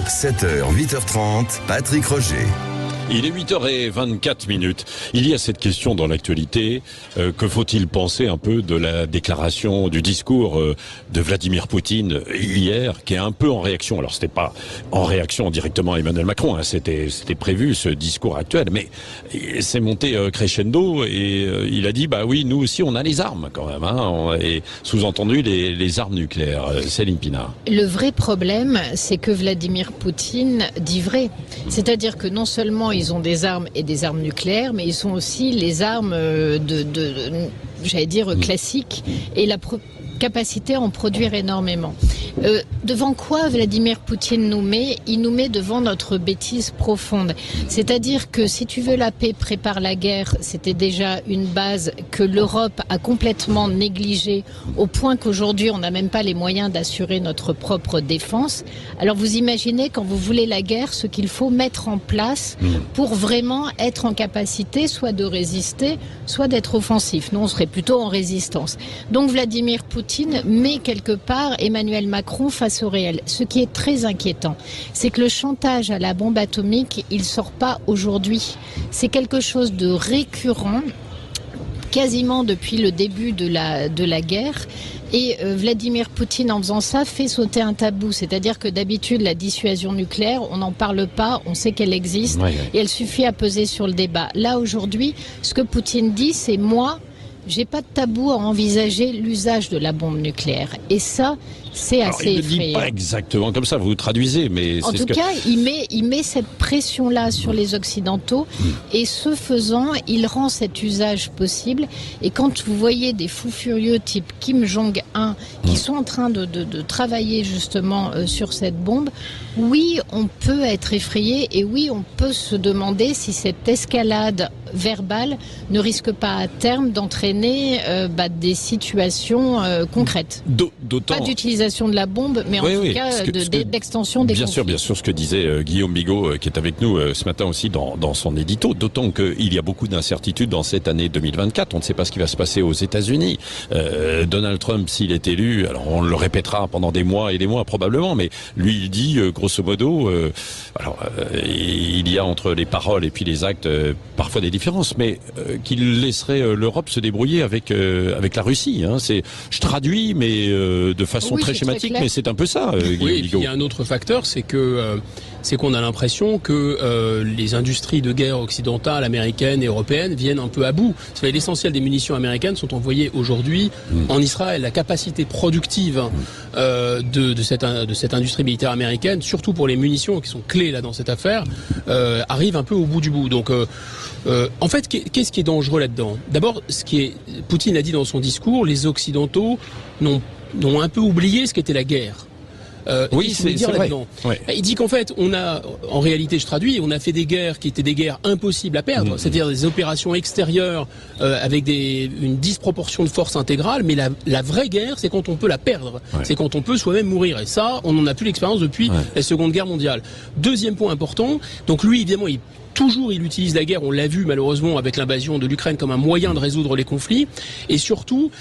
7h, 8h30, Patrick Roger. Il est 8h24. Il y a cette question dans l'actualité. Que faut-il penser un peu de la déclaration, du discours de Vladimir Poutine hier, qui est un peu en réaction. Alors c'était pas en réaction directement à Emmanuel Macron, hein, c'était prévu ce discours actuel, mais c'est monté crescendo et il a dit bah oui, nous aussi on a les armes quand même, hein, et sous-entendu les armes nucléaires. Céline Pinard. Le vrai problème, c'est que Vladimir Poutine dit vrai. C'est-à-dire que non seulement ils ont des armes et des armes nucléaires, mais ils ont aussi les armes classiques et la capacité à en produire énormément. Devant quoi Vladimir Poutine nous met? Il nous met devant notre bêtise profonde. C'est-à-dire que si tu veux la paix, prépare la guerre. C'était déjà une base que l'Europe a complètement négligée au point qu'aujourd'hui on n'a même pas les moyens d'assurer notre propre défense. Alors vous imaginez quand vous voulez la guerre ce qu'il faut mettre en place pour vraiment être en capacité soit de résister, soit d'être offensif. Nous on serait plutôt en résistance. Donc Vladimir Poutine met quelque part Emmanuel Macron face au réel. Ce qui est très inquiétant, c'est que le chantage à la bombe atomique, il sort pas aujourd'hui. C'est quelque chose de récurrent, quasiment depuis le début de la guerre. Et Vladimir Poutine, en faisant ça, fait sauter un tabou. C'est-à-dire que d'habitude, la dissuasion nucléaire, on n'en parle pas, on sait qu'elle existe, et elle suffit à peser sur le débat. Là, aujourd'hui, ce que Poutine dit, c'est moi, j'ai pas de tabou à envisager l'usage de la bombe nucléaire. Et ça, c'est assez effrayant. Il ne dit pas exactement comme ça, vous traduisez, mais en tout cas, il met cette pression-là sur les Occidentaux, et ce faisant, il rend cet usage possible. Et quand vous voyez des fous furieux type Kim Jong-un qui sont en train de travailler justement sur cette bombe, oui, on peut être effrayé, et oui, on peut se demander si cette escalade verbale ne risque pas à terme d'entraîner des situations concrètes. Pas d'utilisation de la bombe, mais en tout cas d'extension des conflits. Bien sûr, ce que disait Guillaume Bigot, qui est avec nous ce matin aussi dans son édito, d'autant qu'il y a beaucoup d'incertitudes dans cette année 2024. On ne sait pas ce qui va se passer aux États-Unis. Donald Trump, s'il est élu, alors on le répétera pendant des mois et des mois probablement, mais lui il dit grosso modo, il y a entre les paroles et puis les actes parfois des différences, mais qu'il laisserait l'Europe se débrouiller avec la Russie. Hein. Je traduis, mais de façon très schématique, mais c'est un peu ça. Oui, et puis il y a un autre facteur, c'est qu'on a l'impression que les industries de guerre occidentales, américaines et européennes viennent un peu à bout. L'essentiel des munitions américaines sont envoyées aujourd'hui en Israël. La capacité productive de cette industrie militaire américaine, surtout pour les munitions qui sont clés là dans cette affaire, arrive un peu au bout du bout. Donc en fait, qu'est-ce qui est dangereux là-dedans? D'abord, Poutine l'a dit dans son discours, les Occidentaux n'ont un peu oublié ce qu'était la guerre. Oui, c'est vrai. Ouais. Il dit qu'en fait, en réalité, je traduis, on a fait des guerres qui étaient des guerres impossibles à perdre, c'est-à-dire des opérations extérieures avec une disproportion de force intégrale, mais la vraie guerre, c'est quand on peut la perdre, c'est quand on peut soi-même mourir. Et ça, on n'en a plus l'expérience depuis la Seconde Guerre mondiale. Deuxième point important, donc lui, évidemment, il utilise la guerre, on l'a vu malheureusement avec l'invasion de l'Ukraine comme un moyen de résoudre les conflits, et surtout,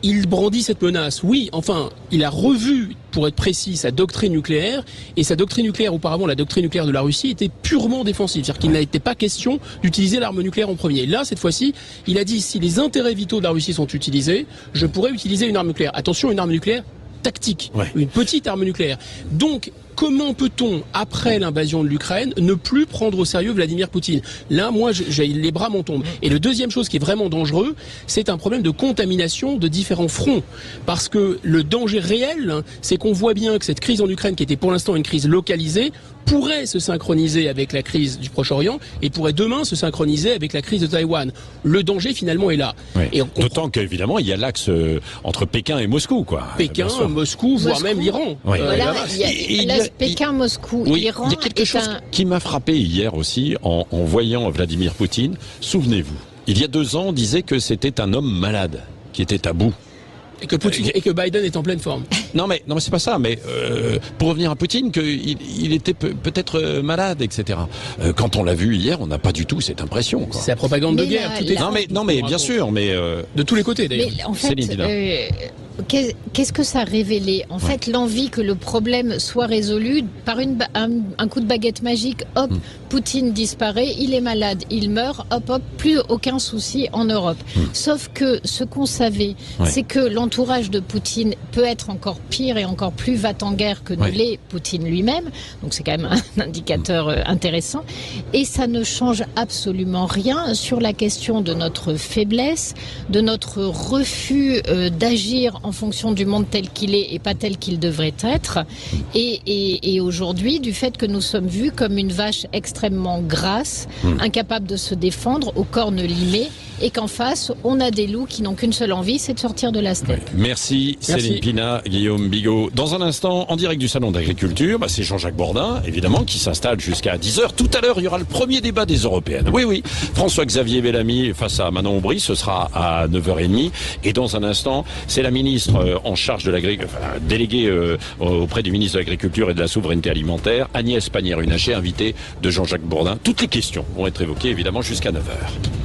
il brandit cette menace. Oui, enfin, il a revu, pour être précis, sa doctrine nucléaire, et sa doctrine nucléaire, auparavant, la doctrine nucléaire de la Russie, était purement défensive. C'est-à-dire qu'il n'était pas question d'utiliser l'arme nucléaire en premier. Là, cette fois-ci, il a dit, si les intérêts vitaux de la Russie sont utilisés, je pourrais utiliser une arme nucléaire. Attention, une arme nucléaire tactique, une petite arme nucléaire. Donc, comment peut-on, après l'invasion de l'Ukraine, ne plus prendre au sérieux Vladimir Poutine? Là, moi, les bras m'en tombent. Et la deuxième chose qui est vraiment dangereux, c'est un problème de contamination de différents fronts. Parce que le danger réel, c'est qu'on voit bien que cette crise en Ukraine, qui était pour l'instant une crise localisée, pourrait se synchroniser avec la crise du Proche-Orient et pourrait demain se synchroniser avec la crise de Taïwan. Le danger, finalement, est là. Et d'autant qu'évidemment, il y a l'axe entre Pékin et Moscou, quoi. Pékin, Moscou, voire même l'Iran. Voilà, Pékin, Moscou, l'Iran. Il y a quelque chose qui m'a frappé hier aussi en voyant Vladimir Poutine. Souvenez-vous, il y a 2 ans, on disait que c'était un homme malade, qui était à bout. Et que Biden est en pleine forme. Non mais c'est pas ça. Mais pour revenir à Poutine, qu'il était peut-être malade, etc. Quand on l'a vu hier, on n'a pas du tout cette impression, quoi. C'est la propagande de guerre. Non mais bien sûr, mais de tous les côtés d'ailleurs. Mais en fait, qu'est-ce que ça a révélé? En fait, l'envie que le problème soit résolu par un coup de baguette magique, hop, Poutine disparaît, il est malade, il meurt, hop, hop, plus aucun souci en Europe. Sauf que ce qu'on savait, c'est que l'entourage de Poutine peut être encore pire et encore plus va-t-en-guerre que ne l'est Poutine lui-même. Donc c'est quand même un indicateur intéressant. Et ça ne change absolument rien sur la question de notre faiblesse, de notre refus d'agir en fonction du monde tel qu'il est et pas tel qu'il devrait être. Et aujourd'hui, du fait que nous sommes vus comme une vache extrêmement grasse, incapable de se défendre, aux cornes limées, et qu'en face, on a des loups qui n'ont qu'une seule envie, c'est de sortir de la steppe. Merci Céline Pina, Guillaume Bigot. Dans un instant, en direct du Salon d'Agriculture, c'est Jean-Jacques Bourdin, évidemment, qui s'installe jusqu'à 10h. Tout à l'heure, il y aura le premier débat des Européennes. Oui. François-Xavier Bellamy face à Manon Aubry, ce sera à 9h30. Et dans un instant, c'est la ministre en charge de déléguée auprès du ministre de l'Agriculture et de la Souveraineté Alimentaire, Agnès Pannier-Runacher, invitée de Jean-Jacques Bourdin. Toutes les questions vont être évoquées, évidemment, jusqu'à 9h.